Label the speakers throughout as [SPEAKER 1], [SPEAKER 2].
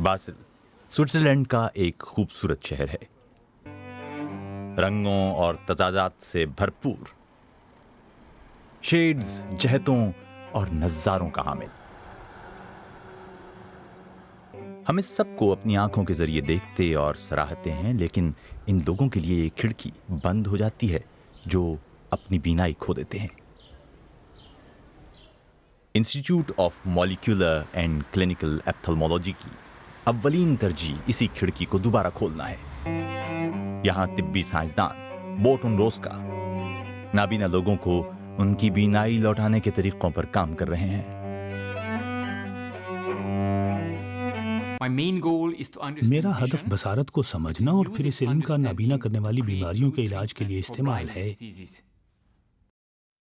[SPEAKER 1] Basil Switzerland का एक खूबसूरत शहर है, रंगों और तजादात से भरपूर, शेड्स, जहतों और नज़ारों का हामिल। हम इस सब को अपनी आंखों के जरिए देखते और सराहते हैं, लेकिन इन लोगों के लिए एक खिड़की बंद हो जाती है जो अपनी बीनाई खो देते हैं। Institute of molecular and clinical ophthalmology की अव्वलीन तरजीह इसी खिड़की को दोबारा खोलना है। यहाँ तिब्बी साइंसदान बोर्टन रोस्का नाबीना लोगों को उनकी बीनाई लौटाने के तरीकों पर काम कर रहे हैं।
[SPEAKER 2] मेरा हदफ बसारत को समझना और फिर इस इल्म का नाबीना करने वाली बीमारियों के इलाज के लिए इस्तेमाल है।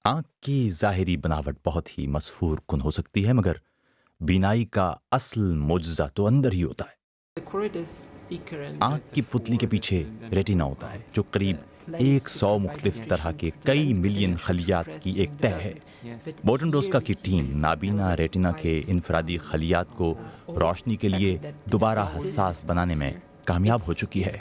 [SPEAKER 1] आंख की जाहिरी बनावट बहुत ही मसहूर कुन हो सकती है, मगर बीनाई का असल मोजज़ा तो अंदर ही होता है। आंख की पुतली के पीछे रेटिना होता है, जो करीब 100 मुख्तलिफ तरह के कई मिलियन खलियात की एक तह है। बोर्टन रोस्का की टीम नाबीना रेटिना के इनफरादी खलियात को रोशनी के लिए दोबारा हसास बनाने में कामयाब हो चुकी है।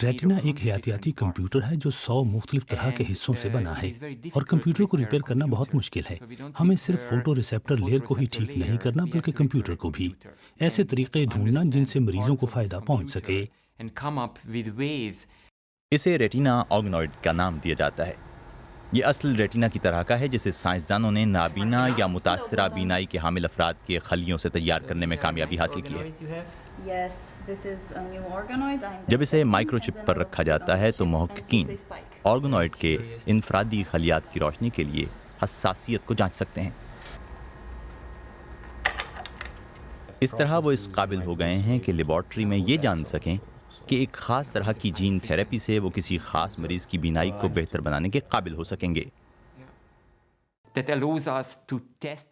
[SPEAKER 2] रेटिना एक हयातियाती कंप्यूटर है जो 100 मुख्तलिफ तरह के हिस्सों से बना है, और कंप्यूटर को रिपेयर करना बहुत मुश्किल है। हमें सिर्फ फोटो रिसेप्टर लेयर को ही ठीक नहीं करना, बल्कि कंप्यूटर को भी। ऐसे तरीके ढूंढना जिनसे मरीजों को फायदा पहुंच सके।
[SPEAKER 1] इसे रेटिना ऑर्गेनॉइड का नाम दिया जाता है। ये असल रेटिना की तरह का है, जिसे साइंसदानों ने नाबीना या मुतासरा बीनाई के हामिल अफराद के खलियों से तैयार करने में कामयाबी हासिल की है। जब इसे माइक्रोचिप पर रखा जाता है तो मुहक्किकीन ऑर्गेनॉइड के इनफरादी खलियात की रोशनी के लिए हसासियत को जांच सकते हैं। इस तरह वो इस काबिल हो गए हैं कि लेबॉर्ट्री में ये जान सकें कि एक ख़ास तरह की जीन थेरेपी से वो किसी ख़ास मरीज़ की बीनाई को बेहतर बनाने के काबिल हो सकेंगे।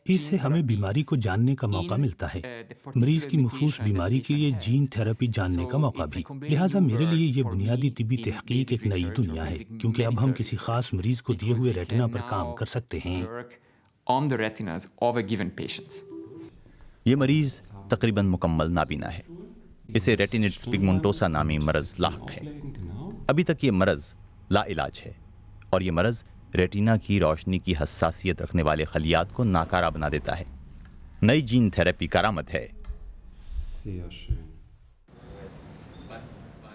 [SPEAKER 2] इससे हमें बीमारी को जानने का मौका मिलता है, मरीज की मखसूस बीमारी के लिए जीन थेरेपी जानने का मौका भी। लिहाजा मेरे लिए ये बुनियादी तिब्बी तहकीक एक नई दुनिया है, क्योंकि अब हम किसी खास मरीज को दिए हुए रेटिना पर काम कर सकते हैं।
[SPEAKER 1] ये मरीज़ तकरीबन मुकम्मल नाबीना है। इसे रेटिनिटिस पिगमेंटोसा नामी मरज़ लाहक है। अभी तक ये मरज़ लाइलाज है, और ये मरज़ रेटिना की रोशनी की हसासियत रखने वाले खलियात को नाकारा बना देता है। नई जीन थेरेपी करामत है।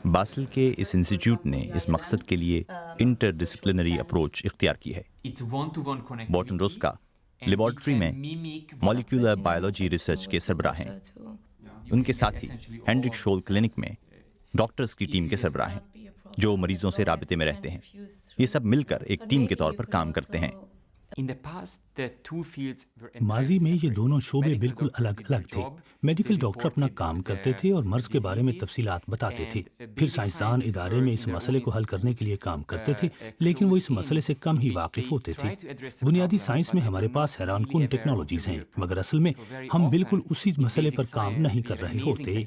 [SPEAKER 1] बासिल के इस इंस्टीट्यूट ने इस मकसद के लिए इंटरडिसिप्लिनरी अप्रोच इख्तियार की है। बोर्टन रोस्का लेबॉर्ट्री में मॉलिक्यूलर बायोलॉजी रिसर्च के सरबराह हैं। उनके साथ ही हेनरिक शोल क्लिनिक में डॉक्टर्स की टीम के सरबराह हैं, जो मरीजों से राबिते में रहते हैं। ये सब मिलकर एक टीम के तौर पर काम करते हैं।
[SPEAKER 2] माजी में ये दोनों शोबे बिल्कुल अलग अलग थे। मेडिकल डॉक्टर अपना काम करते थे और मर्ज के बारे में तफसीलात बताते थे। फिर साइंसदान इदारे में इस मसले को हल करने के लिए काम करते थे, लेकिन वो इस मसले से कम ही वाकिफ होते थे। बुनियादी साइंस में हमारे पास हैरानकुन टेक्नोलॉजीज हैं, मगर असल में हम बिल्कुल उसी मसले पर काम नहीं कर रहे होते।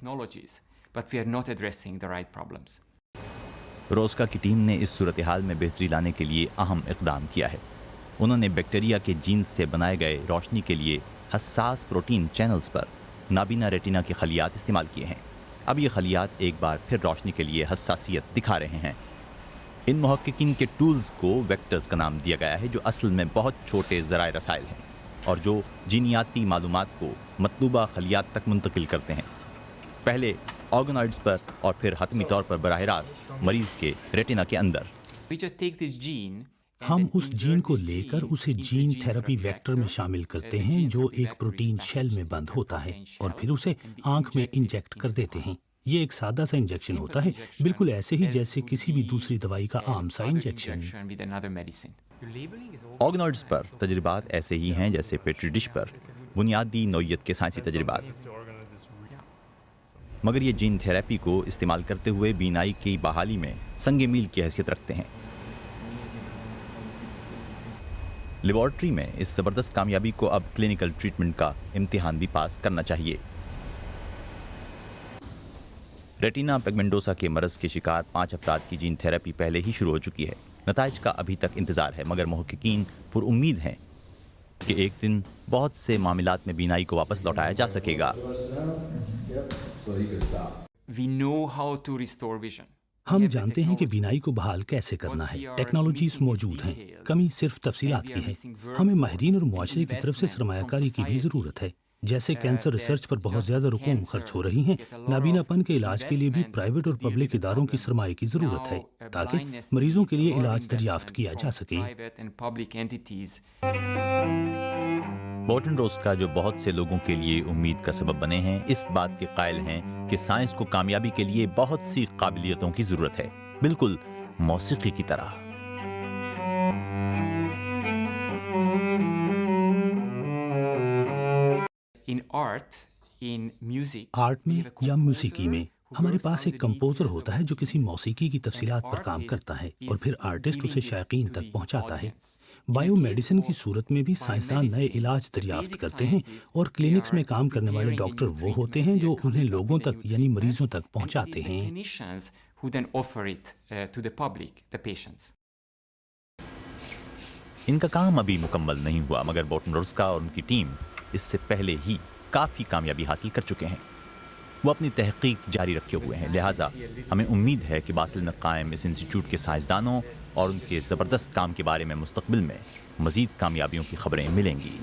[SPEAKER 1] रोस्का की टीम ने इस सूरत हाल में बेहतरी लाने के लिए अहम इक़दाम किया है। उन्होंने बैक्टीरिया के जीन्स से बनाए गए रोशनी के लिए हसास प्रोटीन चैनल्स पर नाबीना रेटिना के खलियात इस्तेमाल किए हैं। अब ये खलियात एक बार फिर रोशनी के लिए हसासियत दिखा रहे हैं। इन मुहक्किकीन के टूल्स को वेक्टर्स का नाम दिया गया है, जो असल में बहुत छोटे ज़राए रसायल हैं और जो जीनियाती मालूमात को मतलूबा खलियात तक मुंतकिल करते हैं, पहले ऑर्गेनॉइड्स पर और फिर हतमी तौर पर बराह रास्त मरीज़ के रेटिना के अंदर।
[SPEAKER 2] हम उस जीन को लेकर उसे जीन थेरेपी वेक्टर में शामिल करते हैं, जो एक प्रोटीन शेल में बंद होता है, और फिर उसे आंख में इंजेक्ट कर देते हैं। ये एक सादा सा इंजेक्शन होता है, बिल्कुल ऐसे ही जैसे किसी भी दूसरी दवाई का आम सा इंजेक्शन।
[SPEAKER 1] ऑर्गेनॉइड्स पर तजर्बात ऐसे ही हैं जैसे पेट्री डिश पर बुनियादी नौइयत के साइंसी तजर्बात, मगर ये जीन थेरेपी को इस्तेमाल करते हुए बीनाई की बहाली में संगे मील की हैसियत रखते हैं। लेबॉर्ट्री में इस ज़बरदस्त कामयाबी को अब क्लिनिकल ट्रीटमेंट का इम्तिहान भी पास करना चाहिए। रेटिना पिगमेंटोसा के मरज़ के शिकार 5 अफराद की जीन थेरेपी पहले ही शुरू हो चुकी है। नताइज का अभी तक इंतज़ार है, मगर मुहक्किकीन पुरुम्मीद हैं کہ ایک دن بہت سے معاملات میں بینائی کو واپس لوٹایا جا سکے گا۔
[SPEAKER 3] We know how to restore vision.
[SPEAKER 2] ہم جانتے ہیں کہ بینائی کو بحال کیسے کرنا ہے، ٹیکنالوجیز موجود ہیں، کمی صرف تفصیلات کی ہے۔ ہمیں ماہرین اور معاشرے کی طرف سے سرمایہ کاری کی بھی ضرورت ہے۔ جیسے کینسر ریسرچ پر بہت زیادہ رقوم خرچ ہو رہی ہیں، نابینا پن کے علاج کے لیے بھی پرائیویٹ اور پبلک اداروں کی سرمایہ کی ضرورت ہے تاکہ مریضوں کے لیے علاج دریافت کیا جا سکے۔
[SPEAKER 1] مورٹن روسکا جو بہت سے لوگوں کے لیے امید کا سبب بنے ہیں، اس بات کے قائل ہیں کہ سائنس کو کامیابی کے لیے بہت سی قابلیتوں کی ضرورت ہے، بالکل موسیقی کی طرح۔
[SPEAKER 2] آرٹ میں یا موسیقی میں ہمارے پاس ایک کمپوزر ہوتا ہے جو کسی موسیقی کی تفصیلات پر کام کرتا ہے اور پھر آرٹسٹ اسے شائقین تک پہنچاتا ہے۔ بائیو میڈیسن کی صورت میں بھی سائنسدان نئے علاج دریافت کرتے ہیں اور کلینکس میں کام کرنے والے ڈاکٹر وہ ہوتے ہیں جو انہیں لوگوں تک یعنی مریضوں تک پہنچاتے ہیں۔
[SPEAKER 1] ان کا کام ابھی مکمل نہیں ہوا، مگر مورٹن روسکا اور ان کی ٹیم اس سے پہلے ہی کافی کامیابی حاصل کر چکے ہیں۔ وہ اپنی تحقیق جاری رکھے ہوئے ہیں، لہٰذا ہمیں امید ہے کہ باسل میں قائم اس انسٹیٹیوٹ کے سائنسدانوں اور ان کے زبردست کام کے بارے میں مستقبل میں مزید کامیابیوں کی خبریں ملیں گی۔